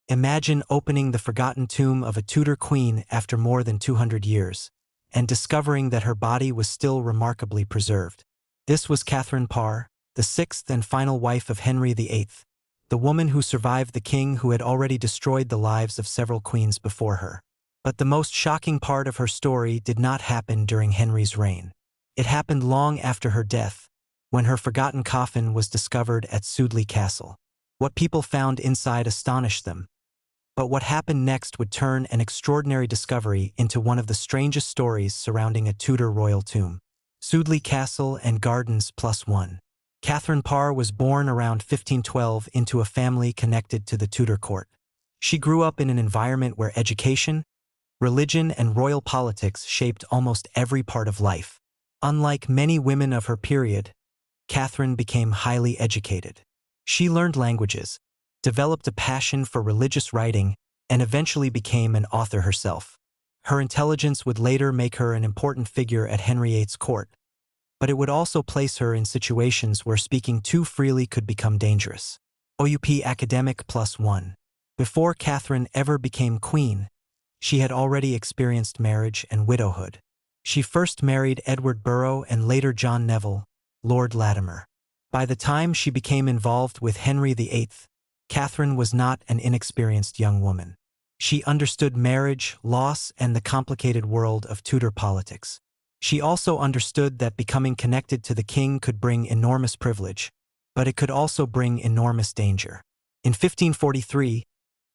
Imagine opening the forgotten tomb of a Tudor queen after more than 200 years, and discovering that her body was still remarkably preserved. This was Catherine Parr, the sixth and final wife of Henry VIII, the woman who survived the king who had already destroyed the lives of several queens before her. But the most shocking part of her story did not happen during Henry's reign. It happened long after her death, when her forgotten coffin was discovered at Sudeley Castle. What people found inside astonished them, but what happened next would turn an extraordinary discovery into one of the strangest stories surrounding a Tudor royal tomb. Sudeley Castle and Gardens +1. Catherine Parr was born around 1512 into a family connected to the Tudor court. She grew up in an environment where education, religion, and royal politics shaped almost every part of life. Unlike many women of her period, Catherine became highly educated. She learned languages, developed a passion for religious writing, and eventually became an author herself. Her intelligence would later make her an important figure at Henry VIII's court, but it would also place her in situations where speaking too freely could become dangerous. OUP Academic +1. Before Catherine ever became queen, she had already experienced marriage and widowhood. She first married Edward Burrough and later John Neville, Lord Latimer. By the time she became involved with Henry VIII, Catherine was not an inexperienced young woman. She understood marriage, loss, and the complicated world of Tudor politics. She also understood that becoming connected to the king could bring enormous privilege, but it could also bring enormous danger. In 1543,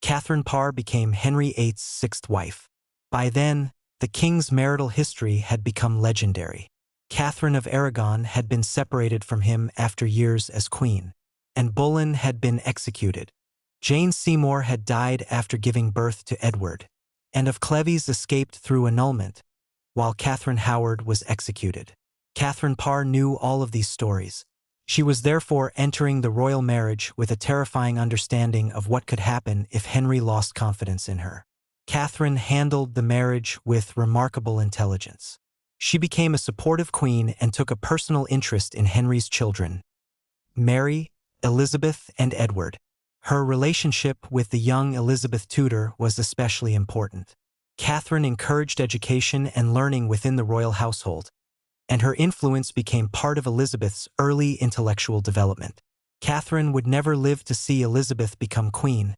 Catherine Parr became Henry VIII's sixth wife. By then, the king's marital history had become legendary. Catherine of Aragon had been separated from him after years as queen, and Boleyn had been executed. Jane Seymour had died after giving birth to Edward, and of Cleves escaped through annulment, while Catherine Howard was executed. Catherine Parr knew all of these stories. She was therefore entering the royal marriage with a terrifying understanding of what could happen if Henry lost confidence in her. Catherine handled the marriage with remarkable intelligence. She became a supportive queen and took a personal interest in Henry's children, Mary, Elizabeth, and Edward. Her relationship with the young Elizabeth Tudor was especially important. Catherine encouraged education and learning within the royal household, and her influence became part of Elizabeth's early intellectual development. Catherine would never live to see Elizabeth become queen,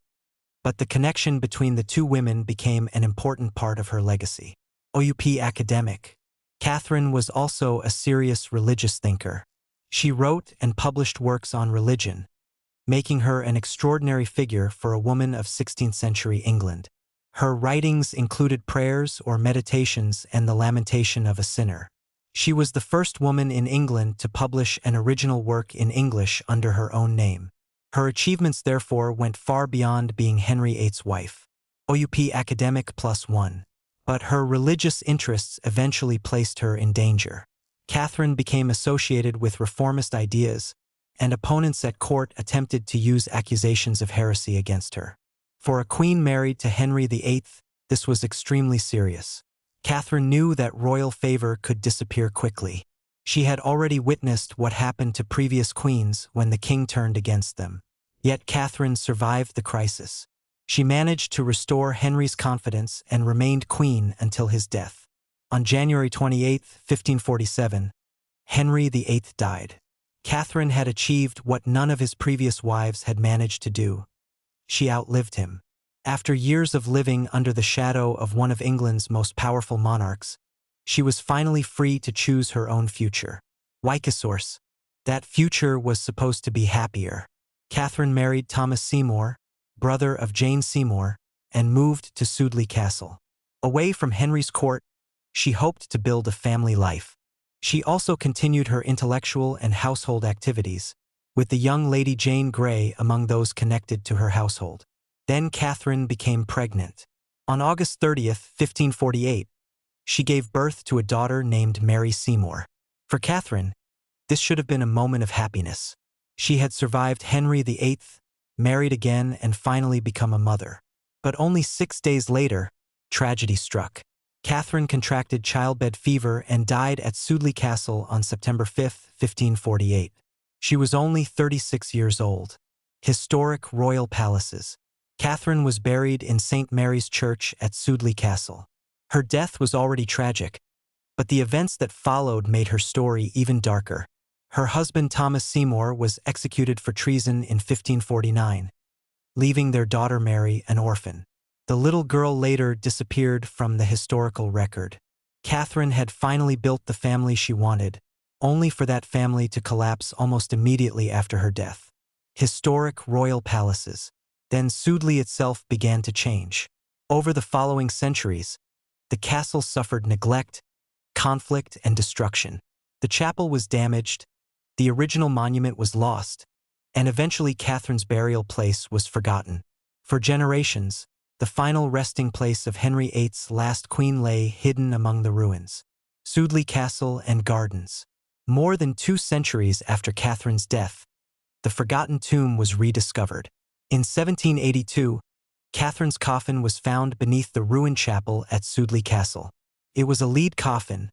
but the connection between the two women became an important part of her legacy. OUP Academic. Catherine was also a serious religious thinker. She wrote and published works on religion, making her an extraordinary figure for a woman of 16th century England. Her writings included prayers or meditations and the Lamentation of a Sinner. She was the first woman in England to publish an original work in English under her own name. Her achievements therefore went far beyond being Henry VIII's wife. OUP Academic +1. But her religious interests eventually placed her in danger. Catherine became associated with reformist ideas, and opponents at court attempted to use accusations of heresy against her. For a queen married to Henry VIII, this was extremely serious. Catherine knew that royal favor could disappear quickly. She had already witnessed what happened to previous queens when the king turned against them. Yet Catherine survived the crisis. She managed to restore Henry's confidence and remained queen until his death. On January 28, 1547, Henry VIII died. Catherine had achieved what none of his previous wives had managed to do. She outlived him. After years of living under the shadow of one of England's most powerful monarchs, she was finally free to choose her own future. Wikisource. That future was supposed to be happier. Catherine married Thomas Seymour, brother of Jane Seymour, and moved to Sudeley Castle. Away from Henry's court, she hoped to build a family life. She also continued her intellectual and household activities, with the young Lady Jane Grey among those connected to her household. Then Catherine became pregnant. On August 30th, 1548, she gave birth to a daughter named Mary Seymour. For Catherine, this should have been a moment of happiness. She had survived Henry VIII, married again, and finally become a mother. But only 6 days later, tragedy struck. Catherine contracted childbed fever and died at Sudeley Castle on September 5, 1548. She was only 36 years old. Historic royal palaces, Catherine was buried in St. Mary's Church at Sudeley Castle. Her death was already tragic, but the events that followed made her story even darker. Her husband Thomas Seymour was executed for treason in 1549, leaving their daughter Mary an orphan. The little girl later disappeared from the historical record. Catherine had finally built the family she wanted, only for that family to collapse almost immediately after her death. Historic royal palaces. Then Sudeley itself began to change. Over the following centuries, the castle suffered neglect, conflict, and destruction. The chapel was damaged, the original monument was lost, and eventually Catherine's burial place was forgotten. For generations, the final resting place of Henry VIII's last queen lay hidden among the ruins. Sudeley Castle and Gardens. More than 2 centuries after Catherine's death, the forgotten tomb was rediscovered. In 1782, Catherine's coffin was found beneath the ruined chapel at Sudeley Castle. It was a lead coffin,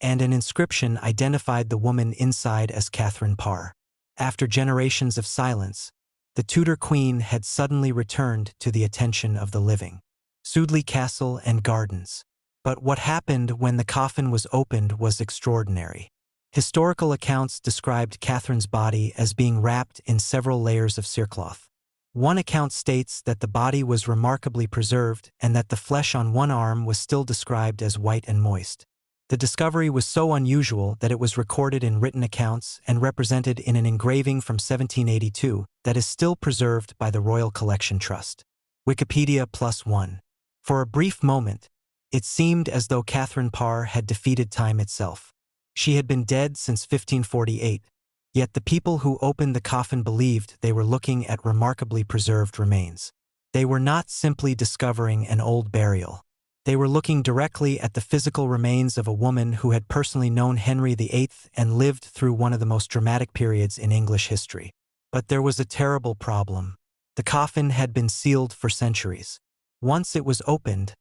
and an inscription identified the woman inside as Catherine Parr. After generations of silence, the Tudor queen had suddenly returned to the attention of the living. Sudeley Castle and Gardens. But what happened when the coffin was opened was extraordinary. Historical accounts described Catherine's body as being wrapped in several layers of cerecloth. One account states that the body was remarkably preserved and that the flesh on one arm was still described as white and moist. The discovery was so unusual that it was recorded in written accounts and represented in an engraving from 1782 that is still preserved by the Royal Collection Trust. Wikipedia +1. For a brief moment, it seemed as though Catherine Parr had defeated time itself. She had been dead since 1548, yet the people who opened the coffin believed they were looking at remarkably preserved remains. They were not simply discovering an old burial. They were looking directly at the physical remains of a woman who had personally known Henry VIII and lived through one of the most dramatic periods in English history. But there was a terrible problem. The coffin had been sealed for centuries. Once it was opened,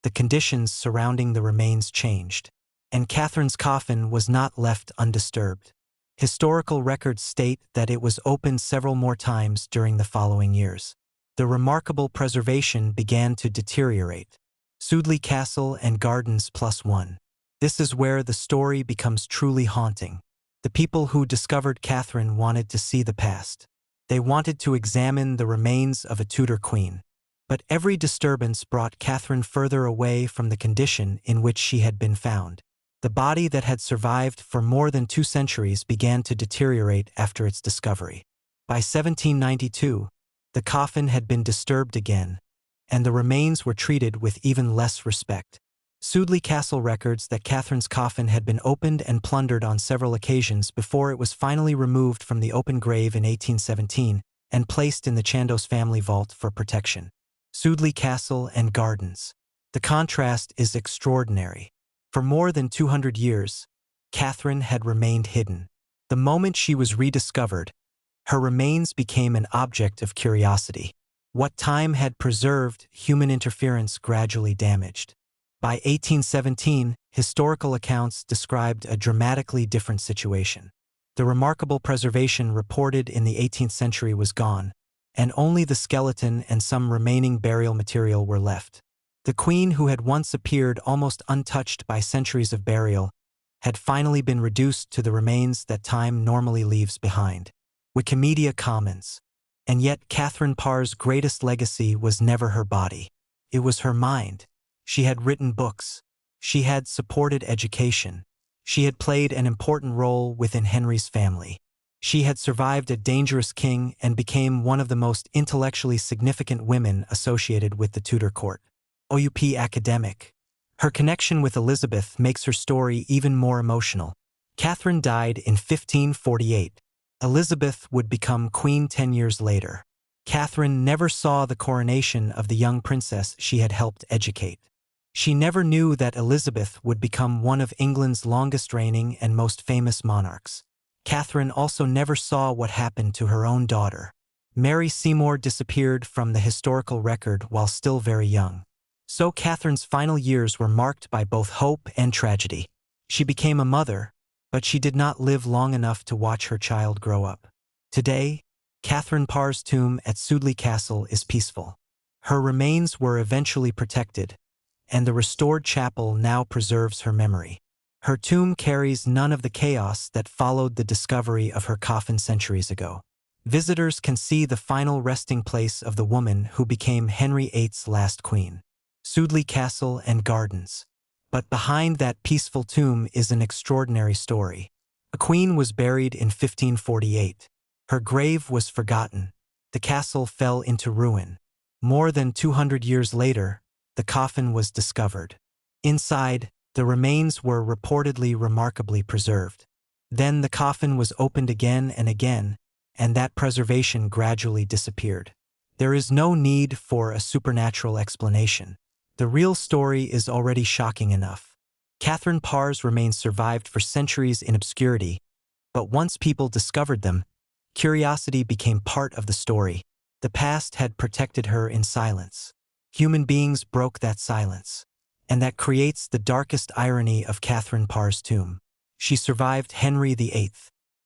the conditions surrounding the remains changed, and Catherine's coffin was not left undisturbed. Historical records state that it was opened several more times during the following years. The remarkable preservation began to deteriorate. Sudeley Castle and Gardens +1. This is where the story becomes truly haunting. The people who discovered Catherine wanted to see the past. They wanted to examine the remains of a Tudor queen. But every disturbance brought Catherine further away from the condition in which she had been found. The body that had survived for more than 2 centuries began to deteriorate after its discovery. By 1792, the coffin had been disturbed again, and the remains were treated with even less respect. Sudeley Castle records that Catherine's coffin had been opened and plundered on several occasions before it was finally removed from the open grave in 1817 and placed in the Chandos family vault for protection. Sudeley Castle and Gardens. The contrast is extraordinary. For more than 200 years, Catherine had remained hidden. The moment she was rediscovered, her remains became an object of curiosity. What time had preserved, human interference gradually damaged. By 1817, historical accounts described a dramatically different situation. The remarkable preservation reported in the 18th century was gone, and only the skeleton and some remaining burial material were left. The queen, who had once appeared almost untouched by centuries of burial, had finally been reduced to the remains that time normally leaves behind. Wikimedia Commons. And yet Catherine Parr's greatest legacy was never her body. It was her mind. She had written books. She had supported education. She had played an important role within Henry's family. She had survived a dangerous king and became one of the most intellectually significant women associated with the Tudor court. OUP Academic. Her connection with Elizabeth makes her story even more emotional. Catherine died in 1548. Elizabeth would become queen 10 years later. Catherine never saw the coronation of the young princess she had helped educate. She never knew that Elizabeth would become one of England's longest reigning and most famous monarchs. Catherine also never saw what happened to her own daughter. Mary Seymour disappeared from the historical record while still very young. So Catherine's final years were marked by both hope and tragedy. She became a mother, but she did not live long enough to watch her child grow up. Today, Catherine Parr's tomb at Sudeley Castle is peaceful. Her remains were eventually protected, and the restored chapel now preserves her memory. Her tomb carries none of the chaos that followed the discovery of her coffin centuries ago. Visitors can see the final resting place of the woman who became Henry VIII's last queen. Sudeley Castle and Gardens. But behind that peaceful tomb is an extraordinary story. A queen was buried in 1548. Her grave was forgotten. The castle fell into ruin. More than 200 years later, the coffin was discovered. Inside, the remains were reportedly remarkably preserved. Then the coffin was opened again and again, and that preservation gradually disappeared. There is no need for a supernatural explanation. The real story is already shocking enough. Catherine Parr's remains survived for centuries in obscurity, but once people discovered them, curiosity became part of the story. The past had protected her in silence. Human beings broke that silence. And that creates the darkest irony of Catherine Parr's tomb. She survived Henry VIII.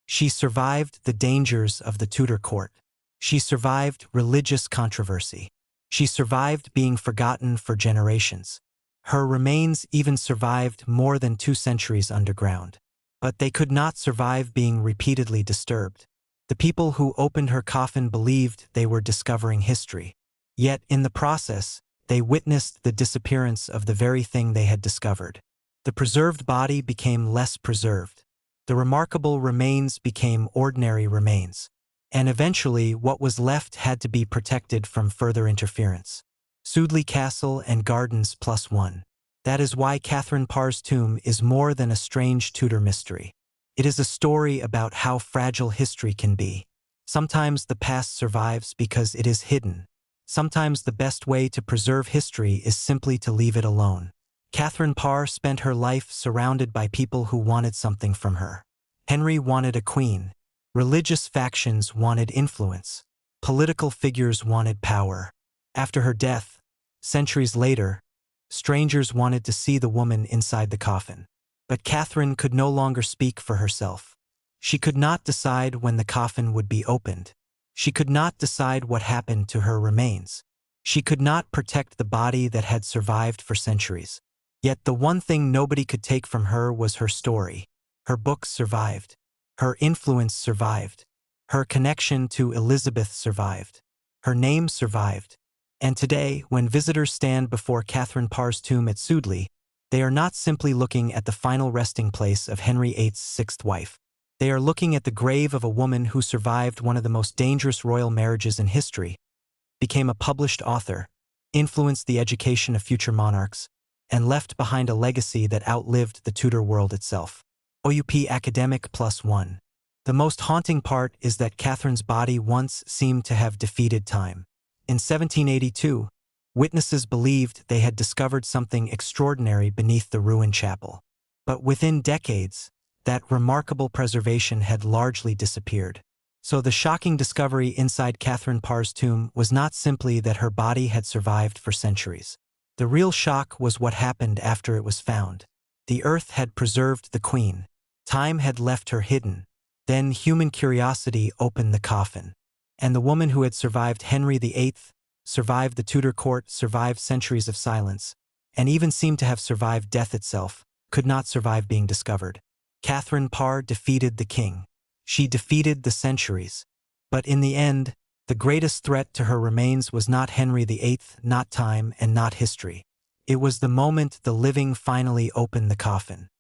She survived the dangers of the Tudor court. She survived religious controversy. She survived being forgotten for generations. Her remains even survived more than 2 centuries underground. But they could not survive being repeatedly disturbed. The people who opened her coffin believed they were discovering history. Yet, in the process, they witnessed the disappearance of the very thing they had discovered. The preserved body became less preserved. The remarkable remains became ordinary remains. And eventually, what was left had to be protected from further interference. Sudeley Castle and Gardens +1. That is why Catherine Parr's tomb is more than a strange Tudor mystery. It is a story about how fragile history can be. Sometimes the past survives because it is hidden. Sometimes the best way to preserve history is simply to leave it alone. Catherine Parr spent her life surrounded by people who wanted something from her. Henry wanted a queen. Religious factions wanted influence. Political figures wanted power. After her death, centuries later, strangers wanted to see the woman inside the coffin. But Catherine could no longer speak for herself. She could not decide when the coffin would be opened. She could not decide what happened to her remains. She could not protect the body that had survived for centuries. Yet the one thing nobody could take from her was her story. Her books survived. Her influence survived. Her connection to Elizabeth survived. Her name survived. And today, when visitors stand before Catherine Parr's tomb at Sudeley, they are not simply looking at the final resting place of Henry VIII's 6th wife. They are looking at the grave of a woman who survived one of the most dangerous royal marriages in history, became a published author, influenced the education of future monarchs, and left behind a legacy that outlived the Tudor world itself. OUP Academic +1. The most haunting part is that Catherine's body once seemed to have defeated time. In 1782, witnesses believed they had discovered something extraordinary beneath the ruined chapel. But within decades, that remarkable preservation had largely disappeared. So the shocking discovery inside Catherine Parr's tomb was not simply that her body had survived for centuries. The real shock was what happened after it was found. The earth had preserved the queen. Time had left her hidden. Then human curiosity opened the coffin. And the woman who had survived Henry VIII, survived the Tudor court, survived centuries of silence, and even seemed to have survived death itself, could not survive being discovered. Catherine Parr defeated the king. She defeated the centuries. But in the end, the greatest threat to her remains was not Henry VIII, not time, and not history. It was the moment the living finally opened the coffin.